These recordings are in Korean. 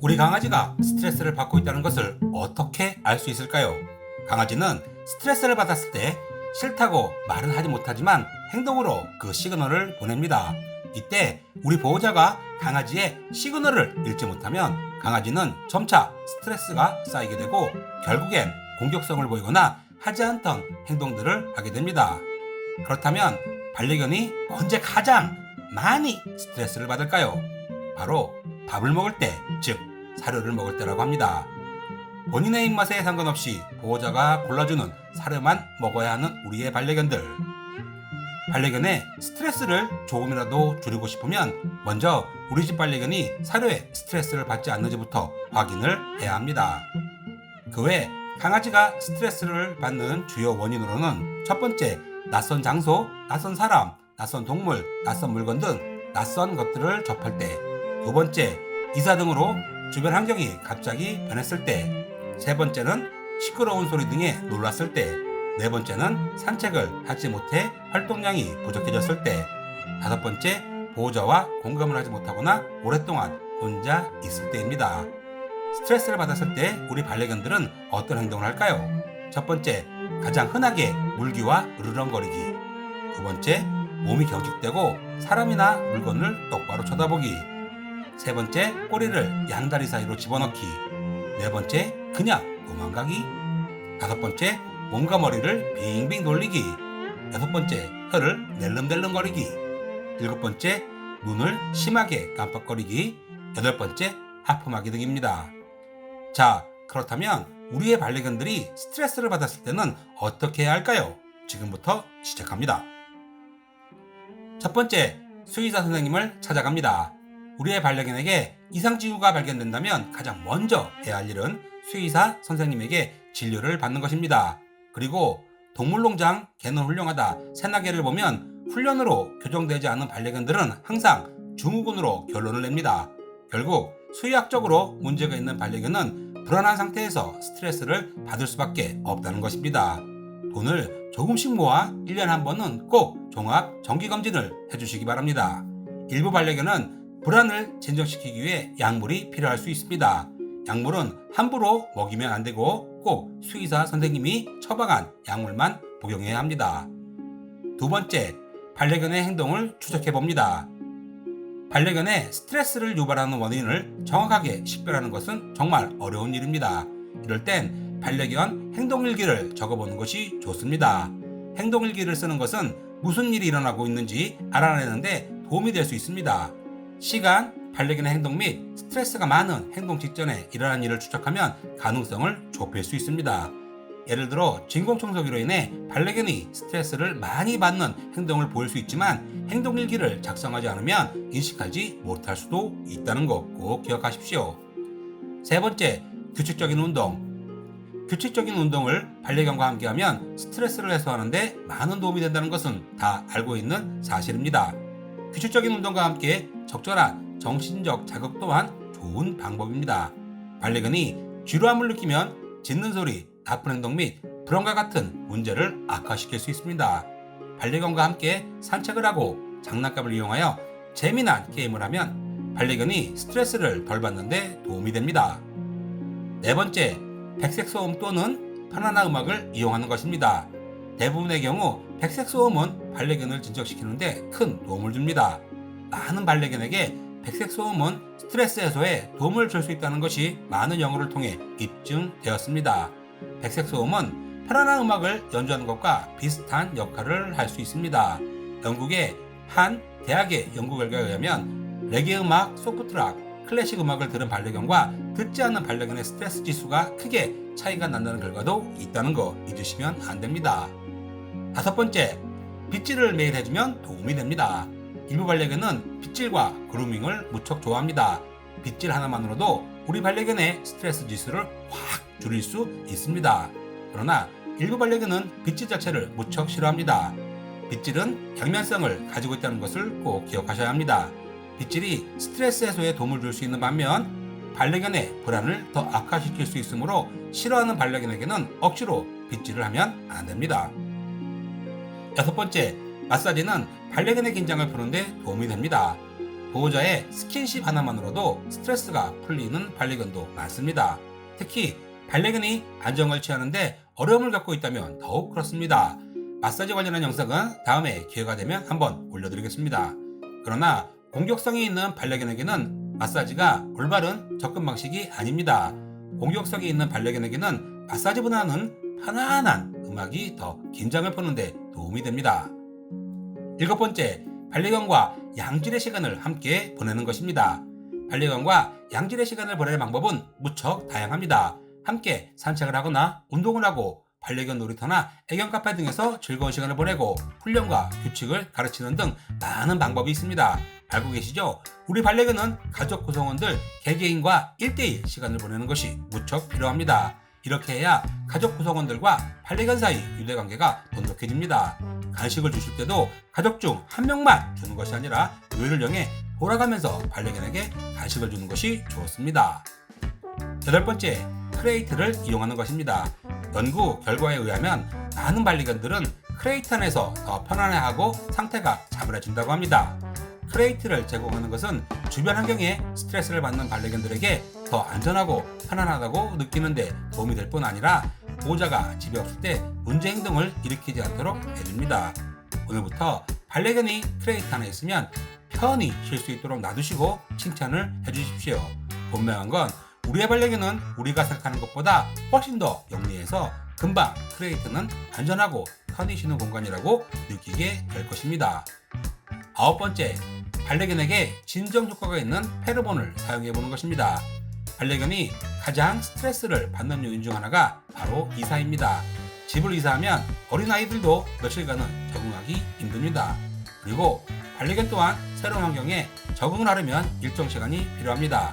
우리 강아지가 스트레스를 받고 있다는 것을 어떻게 알 수 있을까요? 강아지는 스트레스를 받았을 때 싫다고 말은 하지 못하지만 행동으로 그 시그널을 보냅니다. 이때 우리 보호자가 강아지의 시그널을 읽지 못하면 강아지는 점차 스트레스가 쌓이게 되고 결국엔 공격성을 보이거나 하지 않던 행동들을 하게 됩니다. 그렇다면 반려견이 언제 가장 많이 스트레스를 받을까요? 바로 밥을 먹을 때, 즉 사료를 먹을 때라고 합니다. 본인의 입맛에 상관없이 보호자가 골라주는 사료만 먹어야 하는 우리의 반려견들. 반려견의 스트레스를 조금이라도 줄이고 싶으면 먼저 우리 집 반려견이 사료에 스트레스를 받지 않는지부터 확인을 해야 합니다. 그 외 강아지가 스트레스를 받는 주요 원인으로는 첫 번째, 낯선 장소, 낯선 사람, 낯선 동물, 낯선 물건 등 낯선 것들을 접할 때, 두 번째, 이사 등으로 주변 환경이 갑자기 변했을 때, 세 번째는 시끄러운 소리 등에 놀랐을 때, 네 번째는 산책을 하지 못해 활동량이 부족해졌을 때, 다섯 번째, 보호자와 공감을 하지 못하거나 오랫동안 혼자 있을 때입니다. 스트레스를 받았을 때 우리 반려견들은 어떤 행동을 할까요? 첫 번째, 가장 흔하게 물기와 으르렁거리기. 두 번째, 몸이 경직되고 사람이나 물건을 똑바로 쳐다보기. 세 번째, 꼬리를 양다리 사이로 집어넣기. 네 번째, 그냥 도망가기. 다섯 번째, 몸과 머리를 빙빙 돌리기. 여섯 번째, 혀를 낼름낼름거리기. 일곱 번째, 눈을 심하게 깜빡거리기. 여덟 번째, 하품하기 등입니다. 자, 그렇다면 우리의 반려견들이 스트레스를 받았을 때는 어떻게 해야 할까요? 지금부터 시작합니다. 첫 번째, 수의사 선생님을 찾아갑니다. 우리의 반려견에게 이상 징후가 발견된다면 가장 먼저 해야 할 일은 수의사 선생님에게 진료를 받는 것입니다. 그리고 동물농장 개는 훌륭하다 새나개를 보면 훈련으로 교정되지 않은 반려견들은 항상 증후군으로 결론을 냅니다. 결국 수의학적으로 문제가 있는 반려견은 불안한 상태에서 스트레스를 받을 수밖에 없다는 것입니다. 돈을 조금씩 모아 1년에 한 번은 꼭 종합 정기검진을 해주시기 바랍니다. 일부 반려견은 불안을 진정시키기 위해 약물이 필요할 수 있습니다. 약물은 함부로 먹이면 안 되고 꼭 수의사 선생님이 처방한 약물만 복용해야 합니다. 두 번째, 반려견의 행동을 추적해 봅니다. 반려견의 스트레스를 유발하는 원인을 정확하게 식별하는 것은 정말 어려운 일입니다. 이럴 땐 반려견 행동일기를 적어보는 것이 좋습니다. 행동일기를 쓰는 것은 무슨 일이 일어나고 있는지 알아내는데 도움이 될 수 있습니다. 시간, 반려견의 행동 및 스트레스가 많은 행동 직전에 일어난 일을 추적하면 가능성을 좁힐 수 있습니다. 예를 들어 진공청소기로 인해 반려견이 스트레스를 많이 받는 행동을 보일 수 있지만 행동일기를 작성하지 않으면 인식하지 못할 수도 있다는 거 꼭 기억하십시오. 세 번째, 규칙적인 운동. 규칙적인 운동을 반려견과 함께하면 스트레스를 해소하는데 많은 도움이 된다는 것은 다 알고 있는 사실입니다. 규칙적인 운동과 함께 적절한 정신적 자극 또한 좋은 방법입니다. 반려견이 지루함을 느끼면 짖는 소리, 나쁜 행동 및 불안과 같은 문제를 악화시킬 수 있습니다. 반려견과 함께 산책을 하고 장난감을 이용하여 재미난 게임을 하면 반려견이 스트레스를 덜 받는데 도움이 됩니다. 네 번째, 백색 소음 또는 편안한 음악을 이용하는 것입니다. 대부분의 경우 백색 소음은 반려견을 진정시키는데 큰 도움을 줍니다. 많은 반려견에게 백색 소음은 스트레스 해소에 도움을 줄 수 있다는 것이 많은 연구를 통해 입증되었습니다. 백색 소음은 편안한 음악을 연주하는 것과 비슷한 역할을 할 수 있습니다. 영국의 한 대학의 연구 결과에 의하면 레게 음악, 소프트락, 클래식 음악을 들은 반려견과 듣지 않는 반려견의 스트레스 지수가 크게 차이가 난다는 결과도 있다는 거 잊으시면 안 됩니다. 다섯 번째, 빗질을 매일 해주면 도움이 됩니다. 일부 반려견은 빗질과 그루밍을 무척 좋아합니다. 빗질 하나만으로도 우리 반려견의 스트레스 지수를 확 줄일 수 있습니다. 그러나 일부 반려견은 빗질 자체를 무척 싫어합니다. 빗질은 경면성을 가지고 있다는 것을 꼭 기억하셔야 합니다. 빗질이 스트레스 해소에 도움을 줄 수 있는 반면 반려견의 불안을 더 악화시킬 수 있으므로 싫어하는 반려견에게는 억지로 빗질을 하면 안 됩니다. 여섯 번째, 마사지는 반려견의 긴장을 푸는데 도움이 됩니다. 보호자의 스킨십 하나만으로도 스트레스가 풀리는 반려견도 많습니다. 특히 반려견이 안정을 취하는데 어려움을 겪고 있다면 더욱 그렇습니다. 마사지 관련한 영상은 다음에 기회가 되면 한번 올려드리겠습니다. 그러나 공격성이 있는 반려견에게는 마사지가 올바른 접근 방식이 아닙니다. 공격성이 있는 반려견에게는 마사지보다는 편안한 음악이 더 긴장을 푸는데 도움이 됩니다. 7번째, 반려견과 양질의 시간을 함께 보내는 것입니다. 반려견과 양질의 시간을 보내는 방법은 무척 다양합니다. 함께 산책을 하거나 운동을 하고 반려견 놀이터나 애견 카페 등에서 즐거운 시간을 보내고 훈련과 규칙을 가르치는 등 많은 방법이 있습니다. 알고 계시죠? 우리 반려견은 가족 구성원들 개개인과 1대1 시간을 보내는 것이 무척 필요합니다. 이렇게 해야 가족 구성원들과 반려견 사이 유대관계가 돈독해집니다. 간식을 주실 때도 가족 중 한 명만 주는 것이 아니라 요일을 정해 돌아가면서 반려견에게 간식을 주는 것이 좋습니다. 8번째, 크레이트를 이용하는 것입니다. 연구 결과에 의하면 많은 반려견들은 크레이트 안에서 더 편안해하고 상태가 차분해진다고 합니다. 크레이트를 제공하는 것은 주변 환경에 스트레스를 받는 반려견들에게 더 안전하고 편안하다고 느끼는데 도움이 될 뿐 아니라 보호자가 집에 없을 때 문제 행동을 일으키지 않도록 해줍니다. 오늘부터 반려견이 크레이트 안에 있으면 편히 쉴 수 있도록 놔두시고 칭찬을 해주십시오. 분명한 건 우리의 반려견은 우리가 생각하는 것보다 훨씬 더 영리해서 금방 크레이트는 안전하고 편히 쉬는 공간이라고 느끼게 될 것입니다. 9번째, 반려견에게 진정 효과가 있는 페로몬을 사용해 보는 것입니다. 반려견이 가장 스트레스를 받는 요인 중 하나가 바로 이사입니다. 집을 이사하면 어린아이들도 며칠간은 적응하기 힘듭니다. 그리고 반려견 또한 새로운 환경에 적응을 하려면 일정 시간이 필요합니다.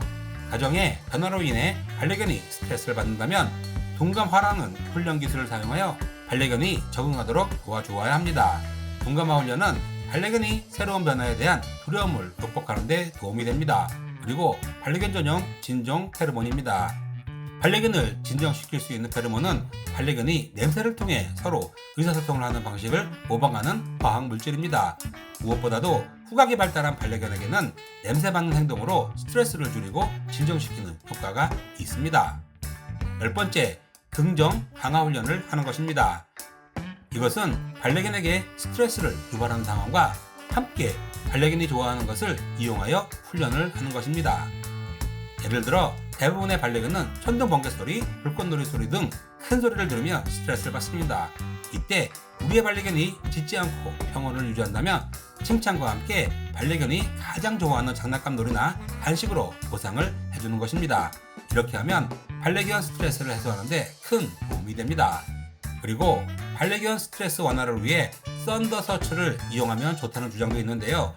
가정의 변화로 인해 반려견이 스트레스를 받는다면 동감화라는 훈련 기술을 사용하여 반려견이 적응하도록 도와주어야 합니다. 동감화 훈련은 반려견이 새로운 변화에 대한 두려움을 극복하는 데 도움이 됩니다. 그리고 반려견 전용 진정 페로몬입니다. 반려견을 진정시킬 수 있는 페로몬은 반려견이 냄새를 통해 서로 의사소통을 하는 방식을 모방하는 화학 물질입니다. 무엇보다도 후각이 발달한 반려견에게는 냄새 맡는 행동으로 스트레스를 줄이고 진정시키는 효과가 있습니다. 10번째, 긍정 강화 훈련을 하는 것입니다. 이것은 반려견에게 스트레스를 유발하는 상황과 함께 반려견이 좋아하는 것을 이용하여 훈련을 하는 것입니다. 예를 들어 대부분의 반려견은 천둥 번개 소리, 불꽃놀이 소리 등 큰 소리를 들으며 스트레스를 받습니다. 이때 우리의 반려견이 짖지 않고 평온을 유지한다면 칭찬과 함께 반려견이 가장 좋아하는 장난감 놀이나 간식으로 보상을 해주는 것입니다. 이렇게 하면 반려견 스트레스를 해소하는데 큰 도움이 됩니다. 그리고 반려견 스트레스 완화를 위해 썬더 셔츠를 이용하면 좋다는 주장도 있는데요.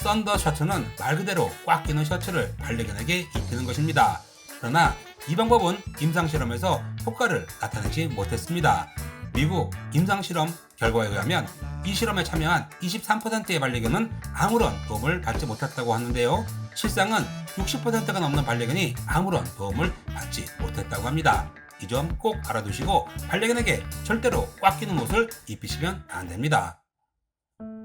썬더 셔츠는 말 그대로 꽉 끼는 셔츠를 반려견에게 입히는 것입니다. 그러나 이 방법은 임상실험에서 효과를 나타내지 못했습니다. 미국 임상실험 결과에 의하면 이 실험에 참여한 23%의 반려견은 아무런 도움을 받지 못했다고 하는데요. 실상은 60%가 넘는 반려견이 아무런 도움을 받지 못했다고 합니다. 이 점 꼭 알아두시고 반려견에게 절대로 꽉 끼는 옷을 입히시면 안 됩니다.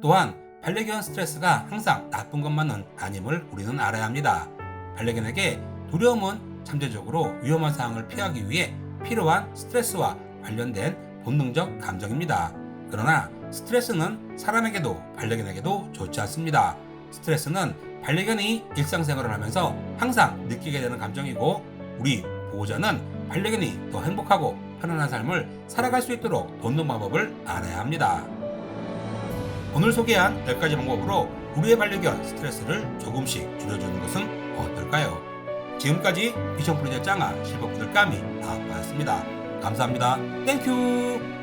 또한 반려견 스트레스가 항상 나쁜 것만은 아님을 우리는 알아야 합니다. 반려견에게 두려움은 잠재적으로 위험한 상황을 피하기 위해 필요한 스트레스와 관련된 본능적 감정입니다. 그러나 스트레스는 사람에게도 반려견에게도 좋지 않습니다. 스트레스는 반려견이 일상생활을 하면서 항상 느끼게 되는 감정이고 우리 보호자는 반려견이 더 행복하고 편안한 삶을 살아갈 수 있도록 돕는 방법을 알아야 합니다. 오늘 소개한 10가지 방법으로 우리의 반려견 스트레스를 조금씩 줄여주는 것은 어떨까요? 지금까지 비숑 프리제 짱아 실버푸들 까미 나왔습니다. 감사합니다. 땡큐.